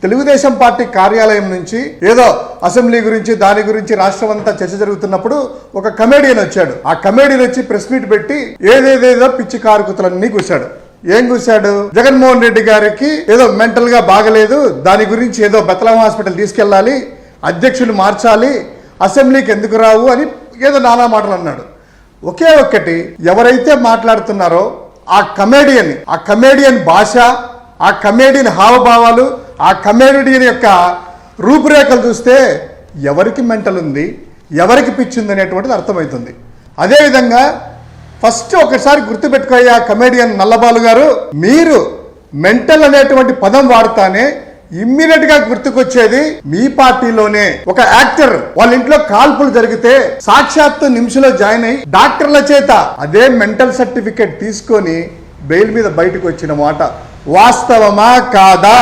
Telugu Desam party కార్యాలయం నుంచి ఏదో అసెంబ్లీ గురించి దాని గురించి రాష్ట్రం అంతా చర్చ జరుగుతున్నప్పుడు ఒక కమేడియన్ వచ్చాడు. ఆ కమేడియన్ వచ్చి ప్రెస్ మీట్ పెట్టి ఏదేదేదో పిచ్చి కారుకుతలన్నీ కూర్చాడు. ఏం కూర్చాడు? జగన్మోహన్ రెడ్డి గారికి ఏదో మెంటల్ గా బాగలేదు, దాని గురించి ఏదో బెతలం హాస్పిటల్ తీసుకెళ్ళాలి, అధ్యక్షులు మార్చాలి, అసెంబ్లీకి ఎందుకు రావు అని ఏదో నానా మాటలు అన్నాడు. ఒకే ఒక్కటి, ఎవరైతే మాట్లాడుతున్నారో ఆ కమేడియన్ భాష, ఆ కమేడియన్ హావభావాలు, ఆ కమేడియన్ యొక్క రూపురేఖలు చూస్తే ఎవరికి మెంటల్ ఉంది, ఎవరికి పిచ్చింది అనేటువంటిది అర్థమవుతుంది. అదేవిధంగా ఫస్ట్ ఒకసారి గుర్తుపెట్టుకోయ్యా కమేడియన్ నల్లబాలు గారు, మీరు మెంటల్ అనేటువంటి పదం వాడుతానే ఇమ్మీడియట్ గా గుర్తుకొచ్చేది మీ పార్టీలోనే ఒక యాక్టర్ వాళ్ళ ఇంట్లో కాల్పులు జరిగితే సాక్షాత్తు నిమిషంలో జాయిన్ అయ్యి డాక్టర్ల చేత అదే మెంటల్ సర్టిఫికేట్ తీసుకొని బెయిల్ మీద బయటకు వచ్చిన మాట వాస్తవమా కాదా?